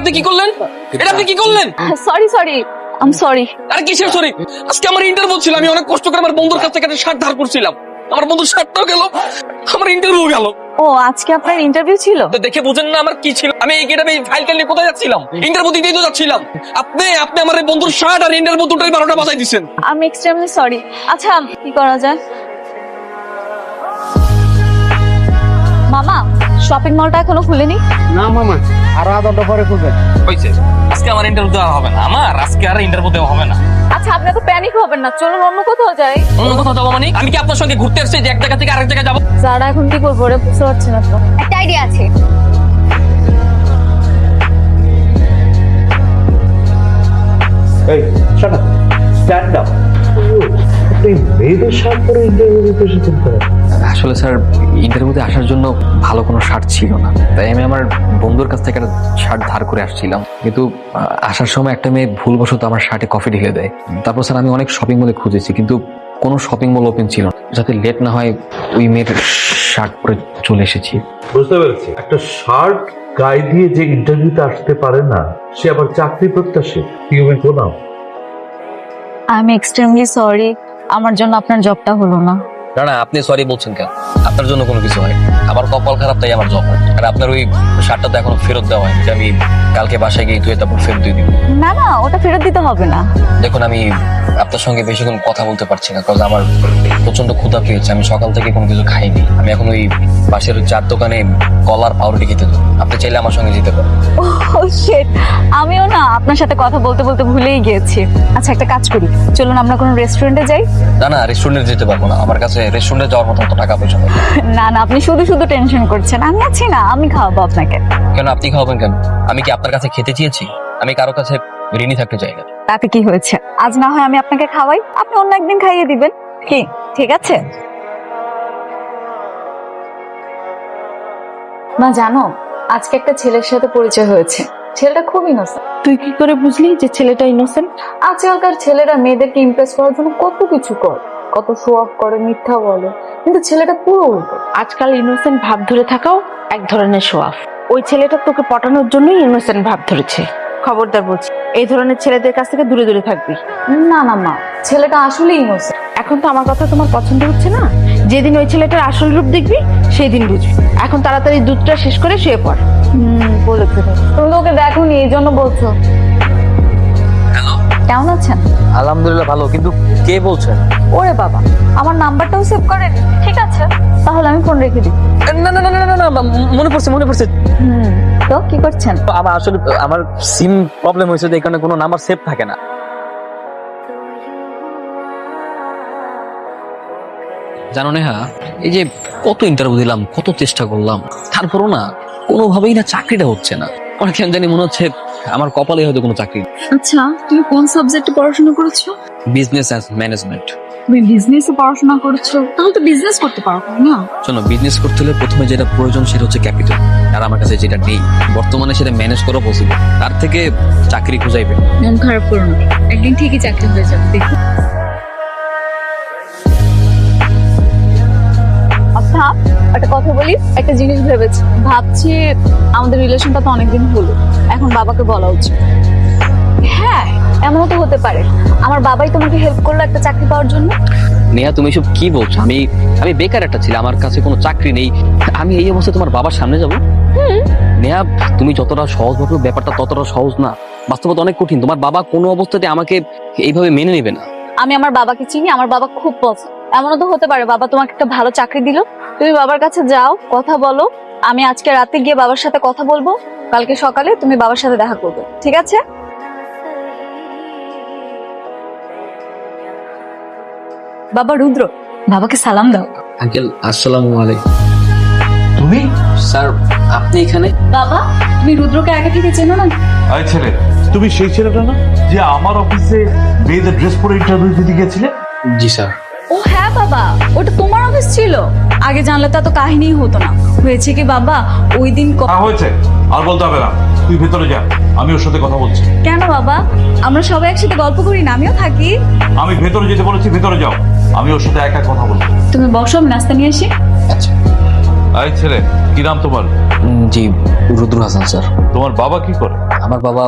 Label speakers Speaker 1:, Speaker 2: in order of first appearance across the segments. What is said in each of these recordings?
Speaker 1: আপনি কি করলেন? এটা আপনি কি করলেন?
Speaker 2: Sorry I sorry.
Speaker 1: আরে কিসের সরি? আজকে আমার ইন্টারভিউ ছিল, আমি অনেক কষ্ট করে আমার বন্ধুর কাছ থেকে একটা শার্ট ধার করছিলাম। আমার বন্ধুর শার্টটাও গেল, আমার ইন্টারভিউ গেল।
Speaker 2: ও আজকে আপনার ইন্টারভিউ ছিল?
Speaker 1: তো দেখে বুঝেন না আমার কি ছিল? আমি এই গেটে ফাইল নিয়ে কোথায় যাচ্ছিলাম? ইন্টারভিউ দিতেই তো যাচ্ছিলাম। আপনি আমার এই বন্ধুর শার্ট আর ইন্টারভিউ দুটোই 12টা বাজাই দিচ্ছেন।
Speaker 2: আমি এক্সট্রিমলি সরি। আচ্ছা কি করা যায়? মামা শপিং মলটা এখনো খুলেনি?
Speaker 3: না মামা, আরো আধা ঘন্টা পরে খুলবেন।
Speaker 1: হইছে, আজকে আমার ইন্টারভিউ দেওয়া হবে না। আমার আজকে আর ইন্টারভিউ দেওয়া হবে না।
Speaker 2: আচ্ছা আপনি তো প্যানিক হবেন না, চলুন অন্য কোথাও যাই।
Speaker 1: অন্য কোথাও যাবো মানে? আমি কি আপনার সঙ্গে ঘুরতে আসছি যে এক জায়গা থেকে আরেক জায়গায় যাবো?
Speaker 2: যারা এখন কি করবো রে, বুঝতে পারছি না তো। একটা আইডিয়া আছে।
Speaker 4: এই শোনো, স্ট্যান্ড আপ। আপনি মেয়েদের শার্ট পরে ইন্টারভিউ দিতে এসেছেন কেন?
Speaker 5: আসলে স্যার, ইন্টারভিউতে আসার জন্য ভালো কোনো শার্ট ছিল না, তাই আমি আমার বন্ধুর কাছ থেকে একটা শার্ট ধার করে আসছিলাম। কিন্তু আসার সময় একটা মেয়ে ভুলবশত আমার শার্টে কফি ঢেলে দেয়। তারপর স্যার আমি অনেক শপিং মলে খুঁজেছি, কিন্তু কোনো শপিং মল ওপেন ছিল না। যাতে লেট না হয় ওই মেয়ের শার্ট পরে চলে এসেছি।
Speaker 4: বুঝতে পেরেছি, একটা শার্ট গায়ে দিয়ে যে ইন্টারভিউতে আসতে পারে না, সে আবার চাকরি প্রত্যাশী। কি হবে কোনাও?
Speaker 2: আই এম এক্সট্রিমলি সরি, আমার জন্য আপনার জবটা হলো না।
Speaker 5: না না, আপনি সরি বলছেন কেন? আপনার জন্য কোনো কিছু হয়, আমার কপাল খারাপ তাই আমার জব হয়। আর আপনার ওই শার্টটা তো এখনো ফেরত দেওয়া হয়নি, যে আমি কালকে বাসায় গিয়ে ধুয়ে তারপর ফেরত দিয়ে দিব।
Speaker 2: না না, ওটা ফেরত দিতে হবে না।
Speaker 5: দেখুন, আমি আপনার সঙ্গে বেশিক্ষণ কথা বলতে পারছি না, কারণ আমার প্রচন্ড ক্ষুধা পেয়েছে। আমি সকাল থেকে কোনো কিছু খাইনি। আমি এখন ওই পাশের ওই চার দোকানে কলার পাউরুটি খেতে দেবো। আপনি চাইলে আমার সঙ্গে যেতে পারেন।
Speaker 2: ও শিট, আমিও না আপনার সাথে কথা বলতে বলতে ভুলেই গিয়েছি। আচ্ছা একটা কাজ করি, চলুন আমরা কোনো রেস্টুরেন্টে যাই।
Speaker 5: না না, রেস্টুরেন্টে যেতে পারবো না, আমার কাছে রেস্টুরেন্টে যাওয়ার মতো অত টাকা পয়সা নেই।
Speaker 2: না না, আপনি শুধু শুধু টেনশন করছেন। আমি আছি না, আমি খাওয়াবো আপনাকে।
Speaker 5: কেন আপনি খাওয়াবেন কেন? আমি কি আপনার কাছে খেতে চেয়েছি? আমি কারো কাছে ঋণী থাকতে চাই না।
Speaker 2: তাতে কি হয়েছে? আজ না হয় আমি আপনাকে খাওয়াই, আপনি অন্য একদিন খাইয়ে দিবেন। কি ঠিক আছে? মা জানো, আজকে একটা ছেলের সাথে পরিচয় হয়েছে। ছেলেটা খুব ইনোসেন্ট।
Speaker 6: তুই কি করে বুঝলি যে ছেলেটা ইনোসেন্ট?
Speaker 2: আজকালকার ছেলেরা মেয়েদেরকে ইমপ্রেস করার জন্য কত কিছু করে, কত শো অফ করে, মিথ্যা বলে, কিন্তু ছেলেটা পুরো উল্টো।
Speaker 6: আজকাল ইনোসেন্ট ভাব ধরে থাকাও এক ধরনের শো অফ। ওই ছেলেটা তোকে পটানোর জন্যই ইনোসেন্ট ভাব ধরেছে। খবরদার বলছি, এই ধরনের ছেলেদের কাছ থেকে দূরে দূরে থাকবি।
Speaker 2: না না মা, ছেলেটা আসলে ইনোসেন্ট।
Speaker 6: এখন তো আমার কথা তোমার পছন্দ হচ্ছে না। যেদিন ওই ছেলেটার আসল রূপ দেখবি সেই দিন বুঝবি। এখন তাড়াতাড়ি দুধটা শেষ করে শুয়ে পড়।
Speaker 2: বলেছে তো। তুমি তো ওকে দেখোনি, এই জন্য বলছো।
Speaker 5: হ্যালো,
Speaker 2: কেমন আছেন?
Speaker 5: আলহামদুলিল্লাহ ভালো, কিন্তু কে বলছেন?
Speaker 2: ওরে বাবা, আমার নাম্বারটাও সেভ করেন। ঠিক আছে, তাহলে আমি ফোন রেখে দিই।
Speaker 5: না না না না না না, মনে পড়ছে।
Speaker 2: তো কি করছেন?
Speaker 5: আমার আসলে আমার সিম প্রবলেম হয়েছে, এই কারণে কোনো নাম্বার সেভ থাকে না। জানো নেহা, এই যে কত ইন্টারভিউ দিলাম, কত চেষ্টা করলাম, তারপরও না কোনোভাবেই না চাকরিটা হচ্ছে না। আমার কেন জানি মনে হচ্ছে আমার কপালে হয়তো কোনো চাকরি।
Speaker 2: আচ্ছা, তুমি কোন সাবজেক্টে পড়াশোনা করেছো?
Speaker 5: Business and management.
Speaker 2: তুমি বিজনেসে পড়াশোনা করেছো, তাহলে তো বিজনেস করতে পারো না?
Speaker 5: শোনো, বিজনেস করতে হলে প্রথমে যেটা প্রয়োজন সেটা হচ্ছে ক্যাপিটাল, আর আমার কাছে যেটা নেই বর্তমানে, সেটা ম্যানেজ করা পসিবল। তার থেকে চাকরি খুঁজাইবে।
Speaker 2: মন খারাপ করো না, একদিন ঠিকই চাকরি হয়ে যাবে, দেখো। আচ্ছা একটা কথা বলি, একটা জিনিস ভেবেছি, ভাবছি আমাদের রিলেশনটা তো অনেকদিন হলো, এখন বাবাকে বলা উচিত। হ্যাঁ, এমনও তো হতে পারে আমার বাবাই তোমাকে হেল্প করলো একটা চাকরি পাওয়ার জন্য।
Speaker 5: নেহা, তুমি সব কি বলছো? আমি বেকার একটা ছিল, আমার কাছে কোনো চাকরি নেই, আমি এই অবস্থায় তোমার বাবার সামনে যাবো? নেহা, তুমি যতটা সহজ ভাবো ব্যাপারটা ততটা সহজ না, বাস্তবতা অনেক কঠিন। তোমার বাবা কোনো অবস্থাতে আমাকে এইভাবে মেনে নেবে না।
Speaker 2: আমি আমার বাবাকে চিনি, আমার বাবা খুব পছন্দ। এমনও তো হতে পারে বাবা তোমাকে একটা ভালো চাকরি দিল, তুমি বাবার কাছে যাও, কথা বলো। আমি আজকে রাতে গিয়ে বাবার সাথে কথা বলবো, কালকে সকালে তুমি বাবার সাথে দেখা করবে, ঠিক আছে? বাবা রুদ্র, বাবাকে সালাম দাও।
Speaker 5: আঙ্কেল, আসসালামু আলাইকুম।
Speaker 4: তুমি?
Speaker 5: স্যার, আপনি এখানে?
Speaker 2: বাবা, তুমি রুদ্রকে আগে থেকে চেনো না?
Speaker 4: এই ছেলে, তুমি সেই ছেলেটা না যে আমার অফিসে মেয়েদের ড্রেস পরে ইন্টারভিউ দিতে গিয়েছিলে?
Speaker 5: জি স্যার।
Speaker 2: ও হ্যাঁ বাবা, ওটা তোমার অফিস ছিল। আগে জানলে তো এত কাহিনীই হতো না। হয়েছে কি বাবা, ওই দিন
Speaker 4: হয়েছে, আর বলতে হবে না। তুই ভেতরে যা, আমি ওর সাথে কথা বলছি।
Speaker 2: কেন বাবা, আমরা সবাই একসাথে গল্প করি না? আমিও থাকি।
Speaker 4: আমি ভেতরে যেতে বলেছি, ভেতরে যাও, আমি ওর সাথে একা কথা বলবো।
Speaker 2: তুমি বসো, আমি নাস্তা নিয়ে আসি।
Speaker 5: আচ্ছা।
Speaker 4: এই ছেলে, কি নাম তোমার?
Speaker 5: জি, রুদ্র হাসান স্যার।
Speaker 4: তোমার বাবা কি করে?
Speaker 5: আমার বাবা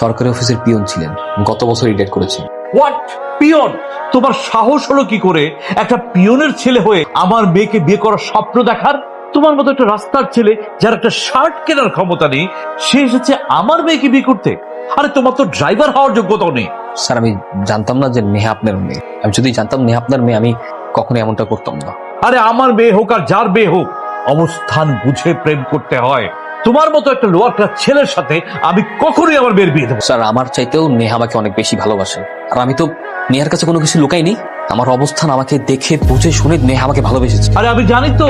Speaker 5: সরকারি অফিসের পিয়ন ছিলেন, গত বছর রিটায়ার করেছেন।
Speaker 4: হোয়াট? পিয়ন? তোমার সাহস হলো কি করে একটা পিয়নের ছেলে হয়ে আমার মেয়েকে বিয়ে করার স্বপ্ন দেখার? তোমার মতো একটা রাস্তার ছেলে যার একটা শার্ট কেনার ক্ষমতা নেই, সে এসেছে আমার মেয়েকে বিয়ে করতে? আরে তোমার তো ড্রাইভার হওয়ার যোগ্যতাও নেই।
Speaker 5: স্যার আমি জানতাম না যে নেহা আপনার মেয়ে। আমি যদি জানতাম নেহা আপনার মেয়ে, আমি কখনোই এমনটা করতাম না।
Speaker 4: আরে আমার মেয়ে হোক আর যার মেয়ে হোক, অবস্থান বুঝে প্রেম করতে হয়। তোমার মতো একটা লোয়ার ক্লাস ছেলের সাথে আমি কখনোই আমার মেয়ের বিয়ে দেবো?
Speaker 5: স্যার আমার চাইতেও নেহা আমাকে অনেক বেশি ভালোবাসে, আর আমি তো নেহার কাছে কোনো কিছু লুকাইনি। আমার অবস্থান আমাকে দেখে বুঝে শুনে নেহা আমাকে ভালোবেসেছে।
Speaker 4: আরে আমি জানি তো,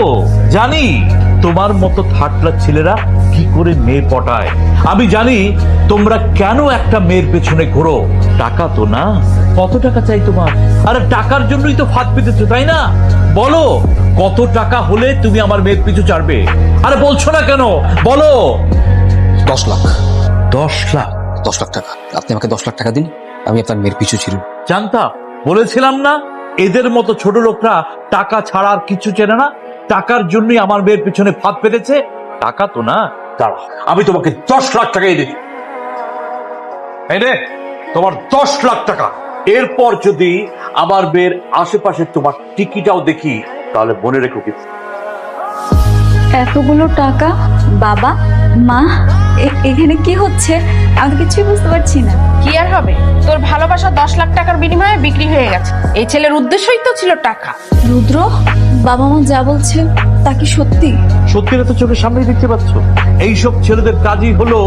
Speaker 4: জানি তোমার মতো থার্ড ক্লাস ছেলেরা কি করে মেয়ে পটায়। আমি জানি তোমরা কেন একটা মেয়ের পেছনে ঘোরো। টাকা তো না? কত টাকা চাই তোমার? আরে টাকার জন্যই তো ফাঁদ পেতেছো, তাই না? বলো কত টাকা হলে তুমি আমার মেয়ের পিছু ছাড়বে? আরে বলছো না কেন, বলো।
Speaker 5: 10 লাখ।
Speaker 4: 10 লাখ?
Speaker 5: 10 লাখ টাকা। আপনি আমাকে 10 লাখ টাকা দিন, আমি আপনার মেয়ের পিছু ছিড়ব।
Speaker 4: জানতাম, বলেছিলাম না এদের মতো ছোট লোকরা টাকা ছাড়া আর কিছু চেনে না। টাকার জন্যই আমার মেয়ের পিছনে ফাঁদ পেতেছে। টাকা তো না? দাঁড়া, আমি তোমাকে 10 লাখ টাকা দিই। এই নে তোমার 10 লাখ টাকা। এরপর যদি আমার মেয়ের আশেপাশে তোমার টিকিটাও দেখি, তাহলে মনে রেখো কি
Speaker 2: এতগুলো টাকা? বাবা, মা, এখানে কি হচ্ছে? আমি কিছুই বুঝতে পারছি না।
Speaker 6: কি আর হবে, তোর ভালোবাসা 10 লাখ টাকার বিনিময়ে বিক্রি হয়ে গেছে। এই ছেলের উদ্দেশ্যই তো ছিল টাকা।
Speaker 2: রুদ্র, বাবা মা যা বলছে তা কি সত্যি?
Speaker 4: সত্যিটা তো চোখের সামনেই দেখতে পাচ্ছ। এইসব ছেলেদের কাজই হলো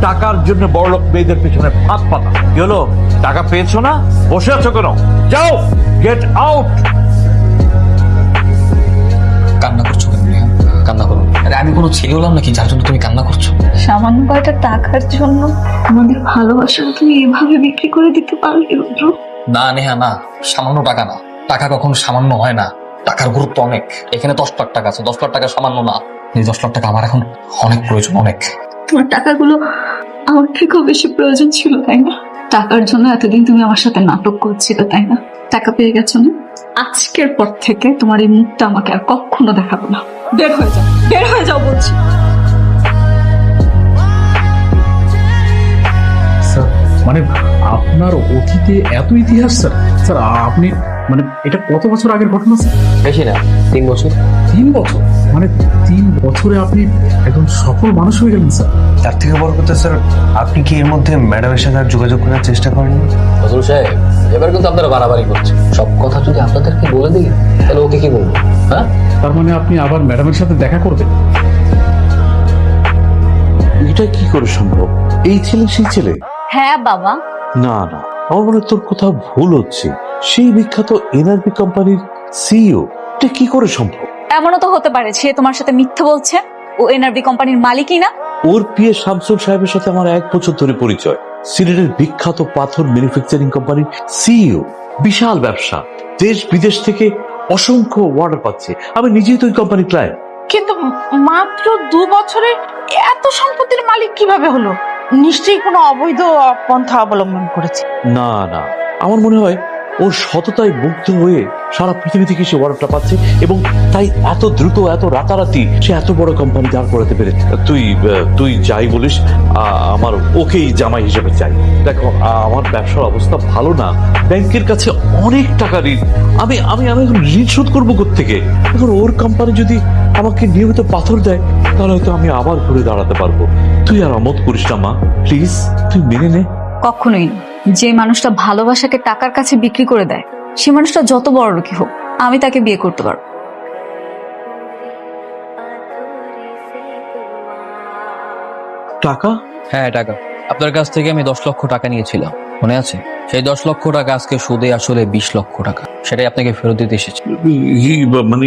Speaker 4: টাকার জন্য বড়লোক মেয়েদের পেছনে ফাঁদ পাতা। কি হলো, টাকা পেয়েছো না? বসে আছো কেন? যাও, গেট আউট।
Speaker 5: কান্না করছো কেন নেহা? কান্না করো। আরে আমি কোনো ছেলে হলাম নাকি যার জন্য তুমি কান্না করছো?
Speaker 2: সামান্য কয়টা টাকার জন্য আমাদের ভালোবাসা তুমি এভাবে বিক্রি করে দিতে পারলে রুদ্র?
Speaker 5: না নেহা, না, সামান্য টাকা না। টাকা কখনো সামান্য হয় না, টাকার গুরুত্ব অনেক। এখানে 10 লাখ টাকা আছে, 10 লাখ টাকা সামান্য না। এই 10 লাখ টাকা আমার এখন অনেক প্রয়োজন, অনেক।
Speaker 2: তোমার টাকাগুলো আমার থেকেও বেশি প্রয়োজন ছিল, তাই না? টাকার জন্য এতদিন তুমি আমার সাথে নাটক করছিলে, তাই না? টাকা পেয়ে গেছো না? আজকের পর থেকে তোমার এই মুখটা আমাকে আর কখনো দেখাবো না। বের হয়ে যাও, বের হয়ে যাও বলছি।
Speaker 7: স্যার মানে আপনার অতীতে এত ইতিহাস স্যার? স্যার আপনি মানে এটা কত বছর আগের ঘটনা স্যার?
Speaker 5: বেশি না, 3 বছর।
Speaker 7: 3 বছর? মানে 3 বছরে আপনি একজন সফল মানুষ হয়ে গেলেন স্যার।
Speaker 8: তার থেকে বড় কথা স্যার, আপনি কি এর মধ্যে ম্যাডামের সাথে আর যোগাযোগ করার চেষ্টা করেন?
Speaker 5: নজরুল সাহেব, এবার কিন্তু আপনারা বাড়াবাড়ি করছেন। সব কথা যদি আপনাদেরকে বলে দিই তাহলে ওকে কি বলবো? হ্যাঁ,
Speaker 7: তার মানে আপনি আবার ম্যাডামের সাথে দেখা করবেন?
Speaker 4: এটা কি করে সম্ভব? এই ছেলে সেই ছেলে?
Speaker 2: হ্যাঁ বাবা।
Speaker 4: না না, আমার মনে হয় তোর কোথাও ভুল হচ্ছে। সেই বিখ্যাত এনআরবি কোম্পানির সিইও, এটা কি করে সম্ভব?
Speaker 2: এমনও তো হতে পারে সে তোমার সাথে মিথ্যে বলছে। ও এনআরবি কোম্পানির মালিকই না।
Speaker 4: ওর পিএ শামসুল সাহেবের সাথে আমার 1 বছর ধরে পরিচয়। সিলেটের বিখ্যাত পাথর ম্যানুফ্যাকচারিং কোম্পানির সিইও, বিশাল ব্যবসা, দেশ বিদেশ থেকে অসংখ্য অর্ডার পাচ্ছে। আমি নিজেই তো ওই কোম্পানির ক্লায়েন্ট।
Speaker 6: কিন্তু মাত্র 2 বছরে এত সম্পত্তির মালিক কিভাবে হলো? নিশ্চয়ই কোনো অবৈধ পন্থা অবলম্বন করেছে।
Speaker 4: না না, আমার মনে হয় ওর সততায় মুগ্ধ হয়ে সারা পৃথিবী থেকে সে অর্ডারটা পাচ্ছে, এবং তাই এত দ্রুত, এত রাতারাতি সে এত বড় কোম্পানি দাঁড় করাতে পেরেছে। তুই যাই বলিস, আমার ওকেই জামাই হিসেবে চাই। দেখো, আমার ব্যবসার অবস্থা ভালো না, ব্যাংকের কাছে অনেক টাকা ঋণ। আমি আমি আমি এখন ঋণ শোধ করবো কোত্থেকে? এখন ওর কোম্পানি যদি আমাকে নিয়মিত পাথর দেয়, তাহলে হয়তো আমি আবার ঘুরে দাঁড়াতে পারবো। তুই আর আমোদ করিস না মা, প্লিজ, তুই মেনে নে।
Speaker 2: কখনোই না। যে মানুষটা ভালোবাসাকে টাকার কাছে বিক্রি করে দেয়, সে মানুষটা যত বড় লোকই হোক, আমি তাকে বিয়ে করতে পারবো।
Speaker 4: টাকা?
Speaker 5: হ্যাঁ টাকা। আপনার কাছ থেকে আমি 10 লক্ষ টাকা নিয়েছিলাম, মনে আছে? সেই 10 লক্ষ টাকা আজকে সুদে আসলে 20 লক্ষ টাকা। সেটাই আপনাকে ফেরত দিতে এসেছি।
Speaker 4: মানে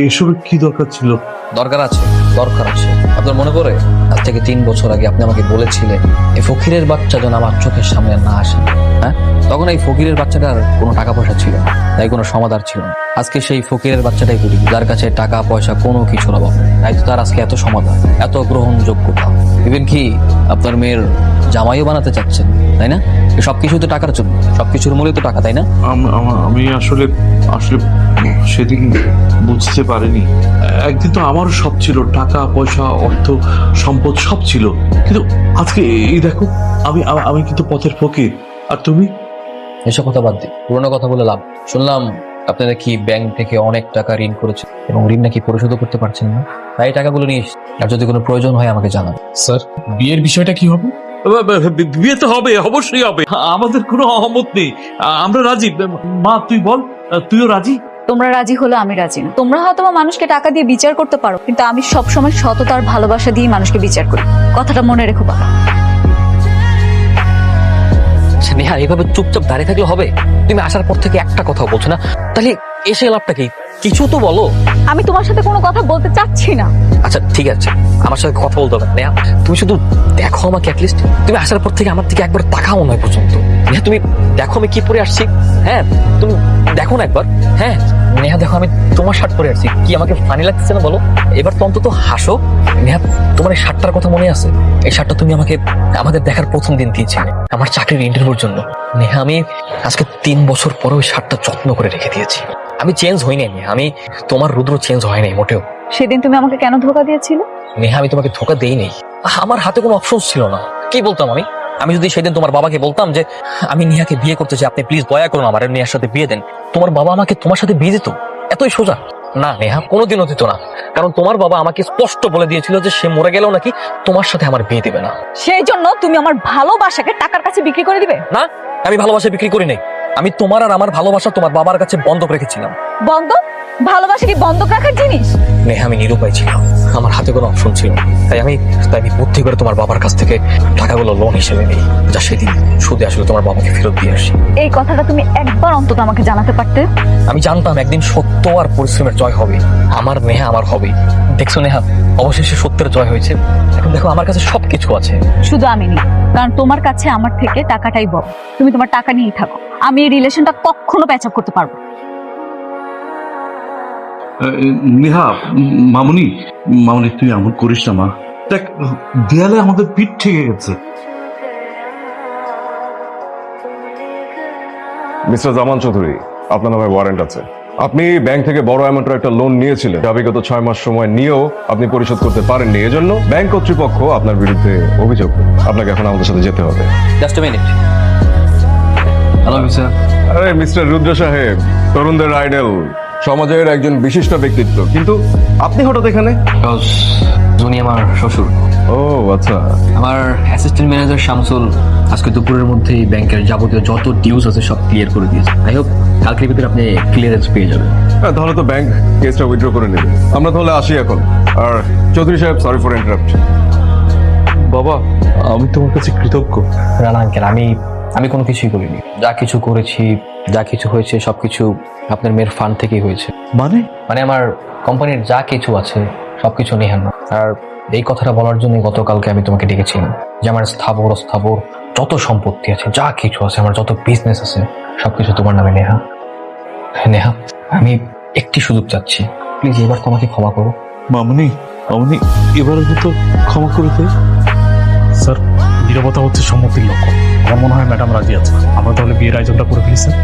Speaker 4: এসবের কি দরকার ছিল?
Speaker 5: দরকার আছে, দরকার আছে। আপনার মনে পড়ে আজ থেকে 3 বছর আগে আপনি আমাকে বলেছিলেন এই ফকিরের বাচ্চা যেন আমার চোখের সামনে না আসে। হ্যাঁ, তখন এই ফকিরের বাচ্চাটার কোনো টাকা পয়সা ছিল না, তাই কোনো সমাধান ছিল না। আজকে সেই ফকিরের বাচ্চাটাই বলি, যার কাছে টাকা পয়সা কোনো কিছুর অভাব নেই, তাই তো তার আজকে এত সমাধান, এত গ্রহণযোগ্যতা। ইভেন কি আপনার মেয়ের জামাইও বানাতে চাচ্ছেন, তাই না? সবকিছু তো টাকার জন্য, সবকিছুর মূলে তো টাকা, তাই না?
Speaker 4: আমি আসলে সেদিন বুঝতে পারিনি। একদিন তো আমারও সব ছিল, টাকা পয়সা অর্থ সম্পদ সব ছিল, কিন্তু আজকে এই দেখো আমি আমি কিন্তু পথের ফকির। আর তুমি?
Speaker 5: এসব কথা বাদ দিই, পুরোনো কথা বলে লাভ। শুনলাম আপনি নাকি ব্যাংক থেকে অনেক টাকা ঋণ করেছেন এবং ঋণ নাকি পরিশোধও করতে পারছেন না। তাই টাকাগুলো নিয়ে এসেছি। আর যদি কোনো প্রয়োজন হয় আমাকে জানান।
Speaker 7: স্যার বিয়ের বিষয়টা কি হবে?
Speaker 4: বিয়ে তো হবে, অবশ্যই হবে, আমাদের কোনো অহমত নেই, আমরা রাজি। মা তুই বল, তুইও রাজি?
Speaker 2: তোমরা রাজি হলে আমি রাজি না। তোমরা হয়তো বা মানুষকে টাকা দিয়ে বিচার করতে পারো, কিন্তু আমি সবসময় সততার ভালোবাসা দিয়ে মানুষকে বিচার করি। কথাটা মনে রেখো বাবা।
Speaker 5: নেহা, এভাবে চুপচাপ দাঁড়িয়ে থাকলে হবে? তুমি আসার পর থেকে একটা কথা বলছো না, তাহলে এসে লাভটা কি? কিছু তো বলো।
Speaker 2: আমি তোমার সাথে কোনো কথা বলতে চাচ্ছি না।
Speaker 5: আচ্ছা ঠিক আছে, আমার সাথে কথা বলতে হবে না নেহা। তুমি শুধু দেখো আমাকে অ্যাটলিস্ট। তুমি আসার পর থেকে আমার দিকে একবার তাকাও নয় পর্যন্ত। নেহা তুমি দেখো আমি কি পরে আসছি। হ্যাঁ তুমি দেখো না একবার। হ্যাঁ নেহা দেখো আমি তোমার শার্ট পরে আসছি, কি আমাকে ফানি লাগতেছে না বলো? এবার তো অন্তত হাসো। নেহা তোমার এই শার্টটার কথা মনে আছে? এই শার্টটা তুমি আমাকে আমাদের দেখার প্রথম দিন দিয়েছিলে আমার চাকরির ইন্টারভিউর জন্য। নেহা আমি আজকে 3 বছর পরে ওই শার্টটা যত্ন করে রেখে দিয়েছি। আমি চেঞ্জ হই নাই নেহা, আমি তোমার রুদ্র চেঞ্জ হয় নাই মোটেও।
Speaker 2: সেদিন তুমি আমাকে কেন ধোকা দিয়েছিলে?
Speaker 5: নেহা আমি তোমাকে ধোকা দেই নেই, আমার হাতে কোনো অপশন ছিল না। কি বলতাম আমি? আমি যদি সেদিন তোমার বাবাকে বলতাম যে আমি নেহাকে বিয়ে করতে চাই, আপনি প্লিজ দয়া করুন আমার নেহার সাথে বিয়ে দেন, তোমার বাবা আমাকে তোমার সাথে বিয়ে দিত? এতই সোজা? না নেহা, কোনোদিনও দিত না। কারণ তোমার বাবা আমাকে স্পষ্ট বলে দিয়েছিল যে সে মরে গেলেও নাকি তোমার সাথে আমার বিয়ে দিবে না।
Speaker 2: সেই জন্য তুমি আমার ভালোবাসাকে টাকার কাছে বিক্রি করে দিবে?
Speaker 5: না, আমি ভালোবাসা বিক্রি করি নাই। আমি তোমার আর আমার ভালোবাসা তোমার বাবার কাছে বন্ধক রেখেছিলাম।
Speaker 2: বন্ধক? ভালোবাসা কি বন্ধক রাখার জিনিস?
Speaker 5: নেহা আমি নিরুপায় ছিলাম, আমার হাতে কোনো অপশন ছিল না। তাই আমি বুদ্ধি করে তোমার বাবার কাছ থেকে টাকাগুলো লোন হিসেবে নিই, যা সেদিন সুদে আসলে তোমার বাবাকে ফেরত দিয়ে আসি।
Speaker 2: এই কথাটা তুমি একবার অন্তত আমাকে জানাতে পারতে।
Speaker 5: আমি জানতাম একদিন সত্য আর পরিশ্রমের জয় হবে। আমার নেহা আমার হবে। দেখছো নেহা, অবশেষে সত্যের জয় হয়েছে। এখন দেখো আমার কাছে সবকিছু আছে।
Speaker 2: শুধু আমি নেই, কারণ তোমার কাছে আমার থেকে টাকাটাই বড়। তুমি তোমার টাকা নিয়েই থাকো, আমি এই রিলেশনটা কখনো প্যাচ আপ করতে পারবো না।
Speaker 4: নেহা, মামুনি মামুনি তুই এমন করিস না মা। দেখ দেয়ালে আমাদের পিঠ ঠেকে গেছে।
Speaker 9: মিস্টার জামান চৌধুরী, আপনার নামে ওয়ারেন্ট আছে। আপনি ব্যাংক থেকে বড় অ্যামাউন্টের একটা লোন নিয়েছিলেন, যা বিগত 6 মাস সময় নিয়েও আপনি পরিশোধ করতে পারেননি। এজন্য ব্যাংক কর্তৃপক্ষ আপনার বিরুদ্ধে অভিযোগ। আপনাকে এখন আমাদের সাথে যেতে হবে।
Speaker 5: Just a minute. Hello sir.
Speaker 9: আরে মিস্টার রুদ্র সাহেব, তরুণদের আইডল, সমাজের একজন বিশিষ্ট ব্যক্তিত্ব, কিন্তু আপনি হঠাৎ এখানে?
Speaker 5: উনি আমার শ্বশুর।
Speaker 9: ও আচ্ছা।
Speaker 5: আমার অ্যাসিস্ট্যান্ট ম্যানেজার শামসুল আজকে দুপুরের মধ্যেই ব্যাংকের যাবতীয় যত ডিউস আছে সব ক্লিয়ার করে দিয়েছে। আই হোপ কালকের ভিতরে আপনি ক্লিয়ারেন্স পেয়ে যাবেন।
Speaker 9: হ্যাঁ, তাহলে তো ব্যাংক কেসটা উইথড্র করে নেবে। আমরা তাহলে আসি এখন। আর চৌধুরী সাহেব, সরি ফর ইন্টারাপ্ট।
Speaker 4: বাবা আমি তোমার কাছে কৃতজ্ঞ।
Speaker 5: রানা আঙ্কেল, আমি কোনো কিছুই করিনি। যা কিছু করেছি, যা কিছু হয়েছে সবকিছু আপনার মেয়ের ফান্ড থেকেই হয়েছে। মানে আমার কোম্পানির যা কিছু আছে সবকিছু নেহার না। আর এই কথাটা বলার জন্য গতকালকে আমি তোমাকে ডেকেছিলাম যে আমার স্থাবর অস্থাবর যত সম্পত্তি আছে, যা কিছু আছে, আমার যত বিজনেস আছে সবকিছু তোমার নামে। নেহা, নেহা আমি একটি সুযোগ চাচ্ছি, প্লিজ এবার তোমাকে ক্ষমা করো।
Speaker 4: মামুনি মামুনি এবারের মতো ক্ষমা করে দে।
Speaker 7: স্যার নীরবতা হচ্ছে সম্মতির লক্ষ্য। আমার মনে হয় ম্যাডাম রাজি আছে। আমরা তাহলে বিয়ের আয়োজনটা করে ফেলি স্যার।